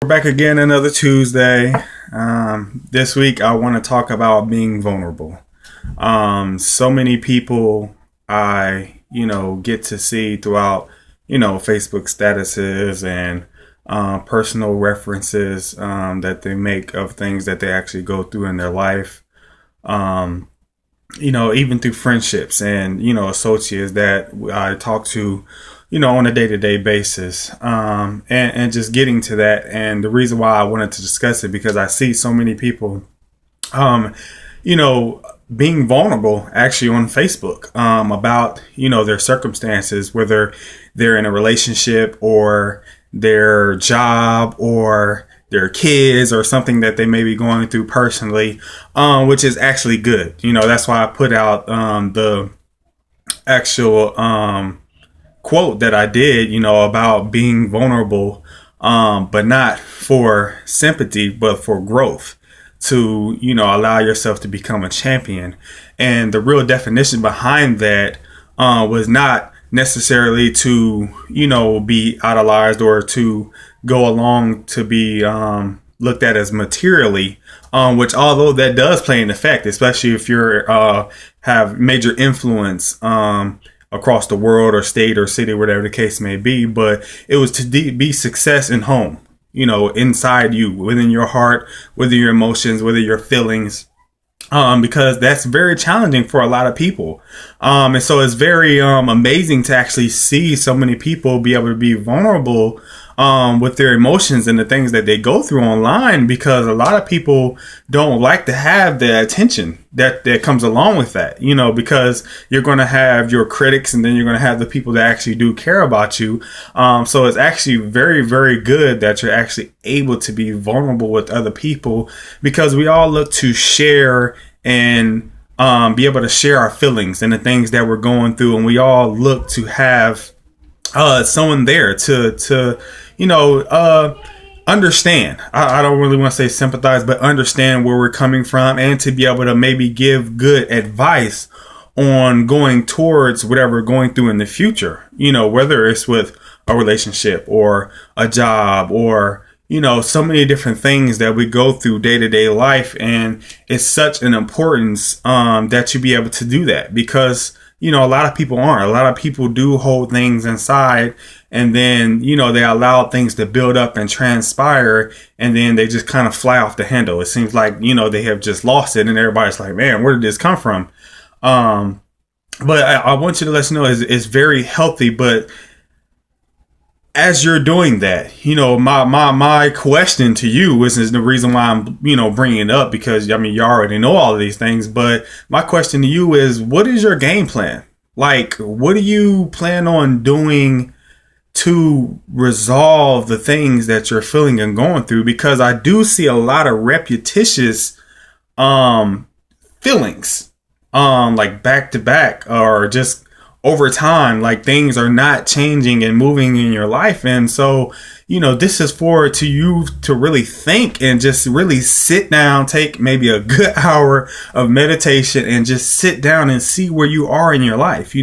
We're back again another Tuesday. This week I want to talk about being vulnerable. So many people I get to see throughout, Facebook statuses and personal references that they make of things that they actually go through in their life. Um, Even through friendships and, associates that I talk to, on a day to day basis. And just getting to that. And the reason why I wanted to discuss it, because I see so many people, um, you know, being vulnerable actually on Facebook, about, their circumstances, whether they're in a relationship or their job or their kids or something that they may be going through personally, which is actually good. That's why I put out the actual quote that I did, about being vulnerable, but not for sympathy, but for growth, to, allow yourself to become a champion. And the real definition behind that was not necessarily to, be idolized or to go along to be looked at as materially, which although that does play an effect, especially if you're have major influence across the world or state or city, whatever the case may be. But it was to be success in home, inside you, within your heart, within your emotions, within your feelings, because that's very challenging for a lot of people. And so it's very amazing to actually see so many people be able to be vulnerable with their emotions and the things that they go through online, because a lot of people don't like to have the attention that comes along with that, because you're going to have your critics and then you're going to have the people that actually do care about you. So it's actually very, very good that you're actually able to be vulnerable with other people, because we all look to share and be able to share our feelings and the things that we're going through. And we all look to have someone there to understand. I don't really want to say sympathize, but understand where we're coming from, and to be able to maybe give good advice on going towards whatever we're going through in the future, whether it's with a relationship or a job or, so many different things that we go through day to day life. And it's such an importance that you be able to do that, because a lot of people aren't. A lot of people do hold things inside, and then, they allow things to build up and transpire, and then they just kind of fly off the handle. It seems like, they have just lost it, and everybody's like, man, where did this come from? But I want you to let you know it's very healthy. But as you're doing that, my question to you is the reason why I'm, bringing it up, because you already know all of these things. But my question to you is, what is your game plan? Like, what do you plan on doing to resolve the things that you're feeling and going through? Because I do see a lot of repetitious feelings, like back to back, or just over time, like things are not changing and moving in your life. And so, this is for to you to really think and just really sit down, take maybe a good hour of meditation and just sit down and see where you are in your life.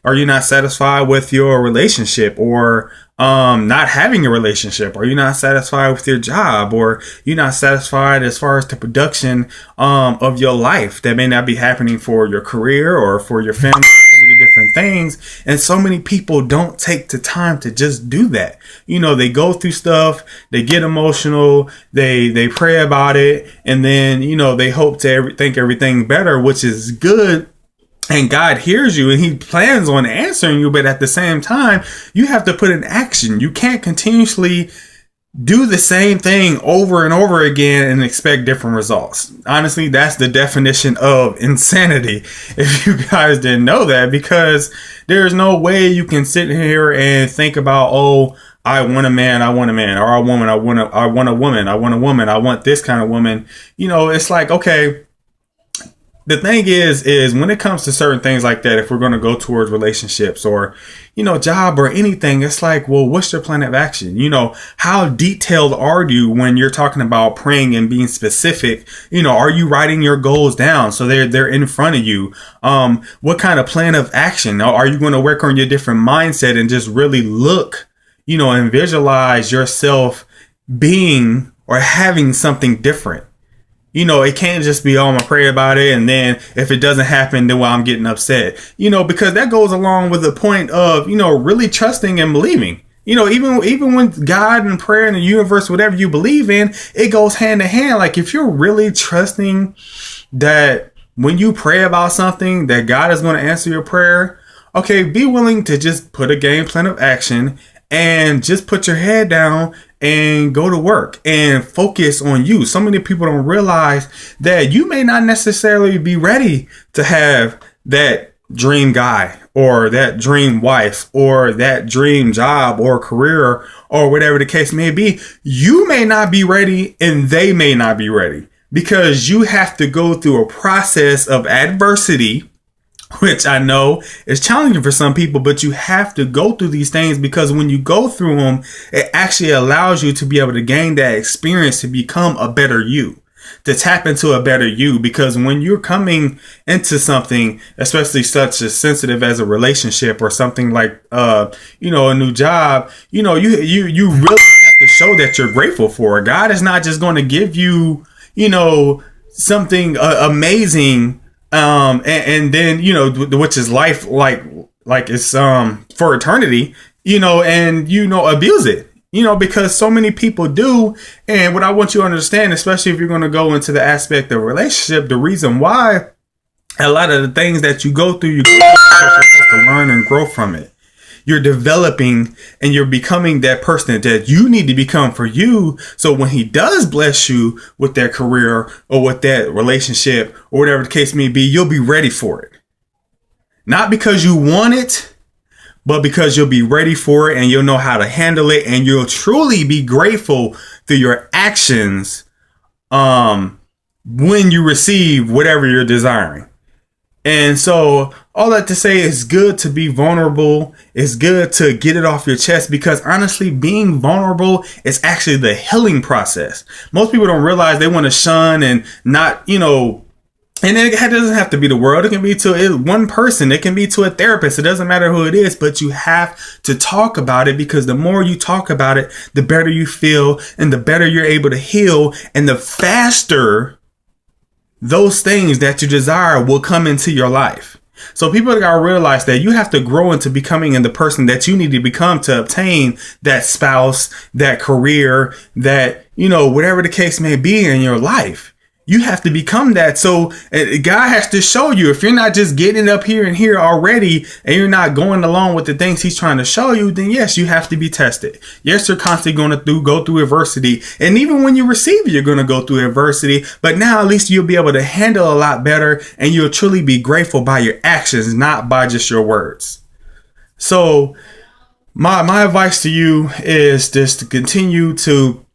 Are you not satisfied with your relationship, or not having a relationship? Are you not satisfied with your job, or you're not satisfied as far as the production of your life that may not be happening for your career or for your family? So many different things, and so many people don't take the time to just do that. They go through stuff, they get emotional, they pray about it, and then they hope to think everything better, which is good. And God hears you and he plans on answering you. But at the same time, you have to put in action. You can't continuously do the same thing over and over again and expect different results. Honestly, that's the definition of insanity, if you guys didn't know that, because there's no way you can sit here and think about, oh, I want a man, or a woman, I want a woman, I want this kind of woman. It's like, okay, the thing is when it comes to certain things like that, if we're going to go towards relationships or, job or anything, it's like, well, what's your plan of action? How detailed are you when you're talking about praying and being specific? Are you writing your goals down so they're in front of you? What kind of plan of action? Are you going to work on your different mindset and just really look, and visualize yourself being or having something different. It can't just be, oh, I'm gonna pray about it, and then if it doesn't happen, then I'm getting upset. Because that goes along with the point of, really trusting and believing. Even when God and prayer and the universe, whatever you believe in, it goes hand in hand. Like if you're really trusting that when you pray about something that God is going to answer your prayer, okay, be willing to just put a game plan of action and just put your head down and go to work and focus on you. So many people don't realize that you may not necessarily be ready to have that dream guy or that dream wife or that dream job or career or whatever the case may be. You may not be ready and they may not be ready, because you have to go through a process of adversity, which I know is challenging for some people, but you have to go through these things, because when you go through them, it actually allows you to be able to gain that experience to become a better you, to tap into a better you. Because when you're coming into something, especially such as sensitive as a relationship or something like, a new job, you really have to show that you're grateful for it. God is not just going to give you, something amazing, and then which is life, like it's for eternity, and abuse it, because so many people do. And what I want you to understand, especially if you're going to go into the aspect of relationship, the reason why a lot of the things that you go through, you're supposed to learn and grow from it. You're developing and you're becoming that person that you need to become for you. So when he does bless you with that career or with that relationship or whatever the case may be, you'll be ready for it. Not because you want it, but because you'll be ready for it and you'll know how to handle it, and you'll truly be grateful through your actions when you receive whatever you're desiring. And so all that to say, it's good to be vulnerable. It's good to get it off your chest, because honestly, being vulnerable is actually the healing process. Most people don't realize. They want to shun and not, and it doesn't have to be the world. It can be to one person. It can be to a therapist. It doesn't matter who it is, but you have to talk about it, because the more you talk about it, the better you feel and the better you're able to heal, and the faster those things that you desire will come into your life. So people gotta realize that you have to grow into becoming the person that you need to become to obtain that spouse, that career, that, whatever the case may be in your life. You have to become that. So God has to show you. If you're not just getting up here and here already, and you're not going along with the things he's trying to show you, then yes, you have to be tested. Yes, you're constantly going to go through adversity. And even when you receive it, you're going to go through adversity. But now at least you'll be able to handle a lot better, and you'll truly be grateful by your actions, not by just your words. So my advice to you is just to continue to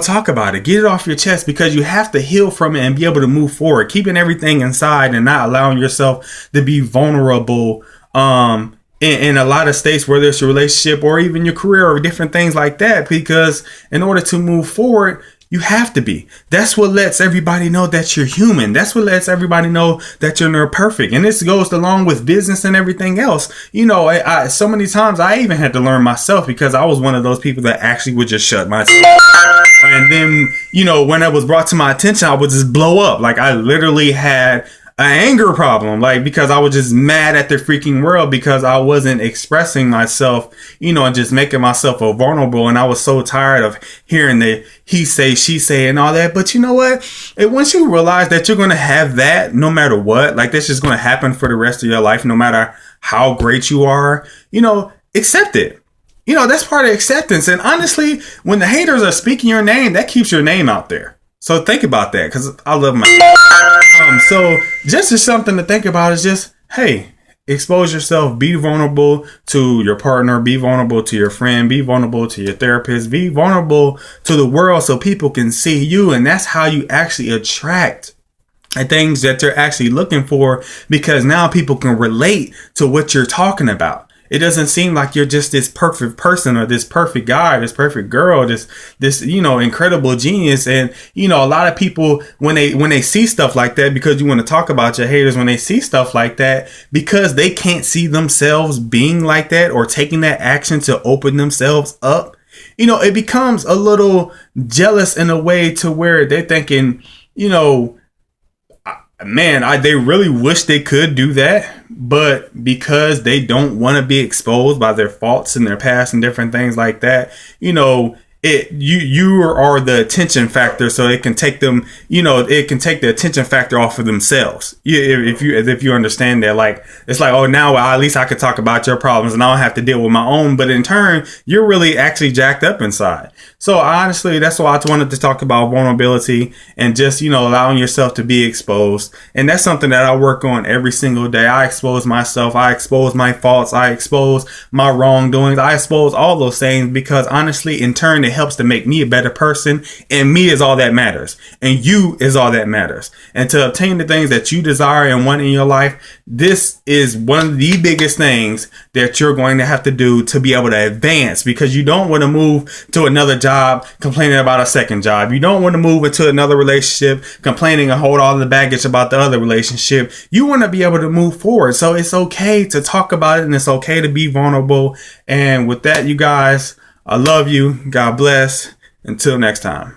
talk about it, get it off your chest, because you have to heal from it and be able to move forward. Keeping everything inside and not allowing yourself to be vulnerable in a lot of states, whether it's your relationship or even your career or different things like that, because in order to move forward, you have to be. That's what lets everybody know that you're human. That's what lets everybody know that you're not perfect. And this goes along with business and everything else. So many times I even had to learn myself, because I was one of those people that actually would just shut myself. And then, when it was brought to my attention, I would just blow up. Like I literally had an anger problem, because I was just mad at the freaking world, because I wasn't expressing myself, and just making myself vulnerable. And I was so tired of hearing the he say, she say, and all that. But you know what? Once you realize that you're going to have that no matter what, that's just going to happen for the rest of your life, no matter how great you are, accept it. That's part of acceptance. And honestly, when the haters are speaking your name, that keeps your name out there. So think about that, because I love my so just something to think about is just, hey, expose yourself, be vulnerable to your partner, be vulnerable to your friend, be vulnerable to your therapist, be vulnerable to the world so people can see you. And that's how you actually attract the things that they're actually looking for, because now people can relate to what you're talking about. It doesn't seem like you're just this perfect person or this perfect guy, this perfect girl, this incredible genius. And, a lot of people, when they see stuff like that, because you want to talk about your haters, when they see stuff like that, because they can't see themselves being like that or taking that action to open themselves up it becomes a little jealous in a way to where they're thinking, man, they really wish they could do that, but because they don't want to be exposed by their faults in their past and different things like that, you are the attention factor, so it can take them, it can take the attention factor off of themselves. If you understand that, like, it's like, oh, now at least I could talk about your problems and I don't have to deal with my own. But in turn, you're really actually jacked up inside. So honestly, that's why I wanted to talk about vulnerability and just, allowing yourself to be exposed. And that's something that I work on every single day. I expose myself. I expose my faults. I expose my wrongdoings. I expose all those things because honestly, in turn, it helps to make me a better person, and me is all that matters, and you is all that matters. And to obtain the things that you desire and want in your life, this is one of the biggest things that you're going to have to do to be able to advance, because you don't want to move to another job complaining about a second job. You don't want to move into another relationship complaining and hold all the baggage about the other relationship. You want to be able to move forward. So it's okay to talk about it, and it's okay to be vulnerable. And with that, you guys, I love you. God bless. Until next time.